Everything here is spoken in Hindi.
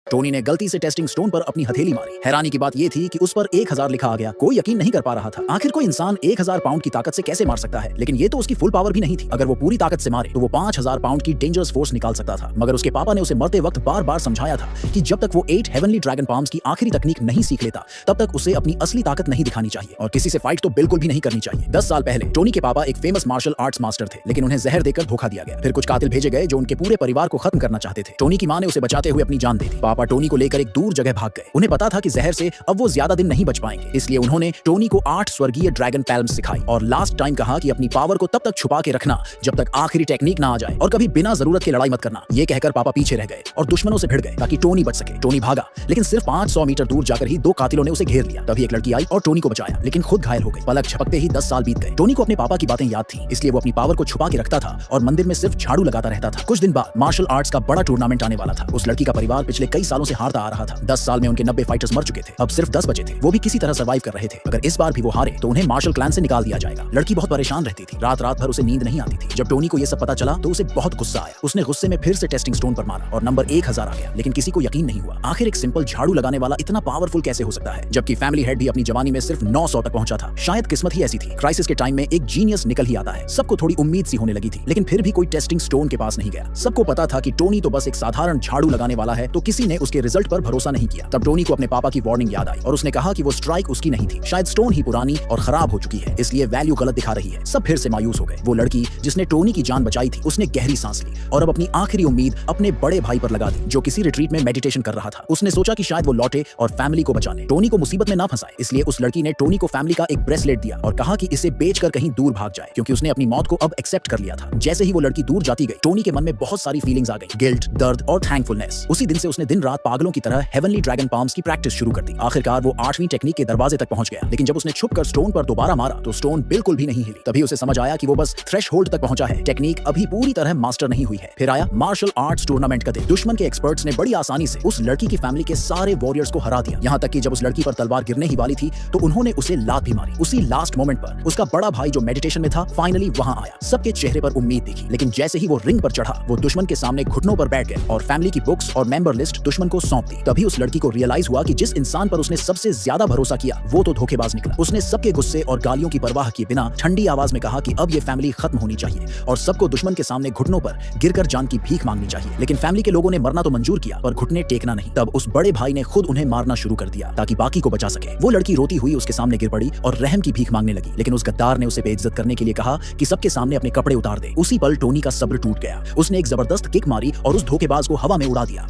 टोनी ने गलती से टेस्टिंग स्टोन पर अपनी हथेली मारी। हैरानी की बात यह थी कि उस पर 1000 लिखा आ गया। कोई यकीन नहीं कर पा रहा था। आखिर कोई इंसान 1000 पाउंड की ताकत से कैसे मार सकता है? लेकिन ये तो उसकी फुल पावर भी नहीं थी। अगर वो पूरी ताकत से मारे तो वो 5000 पाउंड की डेंजरस फोर्स निकाल सकता था। मगर उसके पापा ने उसे मरते वक्त बार बार समझाया था कि जब तक वो 8 हेवनली ड्रैगन पाम्स की आखिरी तकनीक नहीं सीख लेता तब तक उसे अपनी असली ताकत नहीं दिखानी चाहिए और किसी से फाइट तो बिल्कुल भी नहीं करनी चाहिए। 10 साल पहले टोनी के पापा एक फेमस मार्शल आर्ट्स मास्टर थे, लेकिन उन्हें जहर देकर धोखा दिया गया। फिर कुछ कातिल भेजे गए जो उनके पूरे परिवार को खत्म करना चाहते थे। टोनी की मां ने उसे बचाते हुए अपनी जान दे दी। पापा टोनी को लेकर एक दूर जगह भाग गए। उन्हें पता था कि जहर से अब वो ज्यादा दिन नहीं बच पाएंगे, इसलिए उन्होंने टोनी को 8 स्वर्गीय ड्रैगन पैल्म्स सिखाई और लास्ट टाइम कहा कि अपनी पावर को तब तक छुपा के रखना जब तक आखिरी टेक्निक ना आ जाए और कभी बिना जरूरत की लड़ाई मत करना। ये कहकर पापा पीछे रह गए और दुश्मनों से भिड़ गए ताकि टोनी बच सके। टोनी भागा, लेकिन सिर्फ 500 मीटर दूर जाकर ही 2 कातिलों ने उसे घेर लिया। तभी एक लड़की आई और टोनी को बचाया, लेकिन खुद घायल हो गई। पलक झपकते ही 10 साल बीत गए। टोनी को अपने पापा की बातें याद थी, इसलिए वो अपनी पावर को छुपा के रखता था और मंदिर में सिर्फ झाड़ू लगाता रहता था। कुछ दिन बाद मार्शल आर्ट्स का बड़ा टूर्नामेंट आने वाला था। उस लड़की का परिवार पिछले कई सालों से हारता आ रहा था। 10 साल में उनके 90 फाइटर्स मर चुके थे। अब सिर्फ 10 बचे थे। वो भी किसी तरह सर्वाइव कर रहे थे। अगर इस बार भी वो हारे तो उन्हें मार्शल क्लैन से निकाल दिया जाएगा। लड़की बहुत परेशान रहती थी। रात रात भर उसे नींद नहीं आती थी। जब टोनी को यह सब पता चला तो उसे बहुत गुस्सा आया। उसने गुस्से में फिर से टेस्टिंग स्टोन पर मारा और नंबर 1000 आ गया, लेकिन किसी को यकीन नहीं हुआ। आखिर एक सिंपल झाड़ू लगाने वाला इतना पावरफुल कैसे हो सकता है, जबकि फैमिली हेड भी अपनी जवानी में सिर्फ 900 तक पहुंचा था। शायद किस्मत ही ऐसी थी। क्राइसिस के टाइम में एक जीनियस निकल ही आता है। सबको थोड़ी उम्मीद सी होने लगी थी, लेकिन फिर भी कोई टेस्टिंग स्टोन के पास नहीं गया। सबको पता था कि टोनी तो बस एक साधारण झाड़ू लगाने वाला है, तो किसी ने उसके रिजल्ट पर भरोसा नहीं किया। तब टोनी को अपने पापा की वार्निंग याद आई और उसने कहा कि वो स्ट्राइक उसकी नहीं थी। शायद स्टोन ही पुरानी और खराब हो चुकी है, इसलिए वैल्यू गलत दिखा रही है। सब फिर से मायूस हो गए। वो लड़की जिसने टोनी की जान बचाई थी, उसने गहरी सांस ली और अब अपनी आखिरी उम्मीद अपने बड़े भाई पर लगा दी, जो किसी रिट्रीट में मेडिटेशन कर रहा था। उसने सोचा कि शायद वो लौटे और फैमिली को बचा ले, टोनी को मुसीबत में ना फंसाए। इसलिए उस लड़की ने टोनी को फैमिली का एक ब्रेसलेट दिया और कहा कि इसे बेचकर कहीं दूर भाग जाए, क्योंकि उसने अपनी मौत को अब एक्सेप्ट कर लिया था। जैसे ही वो लड़की दूर जाती गई, टोनी के मन में बहुत सारी फीलिंग्स आ गई, गिल्ट, दर्द और थैंकफुलनेस। उसी दिन से उसने दिन रात पागलों की तरह हेवनली ड्रैगन पाम्स की प्रैक्टिस शुरू कर दी। आखिरकार वो 8वीं टेक्निक के दरवाजे तक पहुंच गया, लेकिन जब उसने छुपकर स्टोन पर दोबारा मारा तो स्टोन बिल्कुल भी नहीं हिली। तभी उसे समझ आया कि वो बस थ्रेशहोल्ड तक पहुंचा है, टेक्निक अभी पूरी तरह मास्टर नहीं हुई है। फिर आया मार्शल आर्ट्स टूर्नामेंट का दिन। दुश्मन के एक्सपर्ट्स ने बड़ी आसानी से उस लड़की की फैमिली के सारे वॉरियर्स को हरा दिया। यहाँ तक कि जब उस लड़की पर तलवार गिरने ही वाली थी तो उन्होंने उसे लात भी मारी। उसी लास्ट मोमेंट पर उसका बड़ा भाई जो मेडिटेशन में था फाइनली वहां आया। सबके चेहरे पर उम्मीद दिखी, लेकिन जैसे ही वो रिंग पर चढ़ा वो दुश्मन के सामने घुटनों पर बैठ गया और फैमिली की बुक्स और मेंबर लिस्ट दुश्मन को सौंप दी। तभी उस लड़की को रियलाइज हुआ कि जिस इंसान पर उसने सबसे ज्यादा भरोसा किया वो तो धोखेबाज निकला। उसने सबके गुस्से और गालियों की परवाह किए बिना ठंडी आवाज में कहा कि अब ये फैमिली खत्म होनी चाहिए और सबको दुश्मन के सामने घुटनों पर गिरकर जान की भीख मांगनी चाहिए। लेकिन फैमिली के लोगों ने मरना तो मंजूर किया पर घुटने टेकना नहीं। तब उस बड़े भाई ने खुद उन्हें मारना शुरू कर दिया ताकि बाकी को बचा सके। वो लड़की रोती हुई उसके सामने गिर पड़ी और रहम की भीख मांगने लगी, लेकिन उस गद्दार ने उसे बेइज्जत करने के लिए कहा कि सबके सामने अपने कपड़े उतार दे। उसी पल टोनी का सब्र टूट गया। उसने एक जबरदस्त किक मारी और उस धोखेबाज को हवा में उड़ा दिया।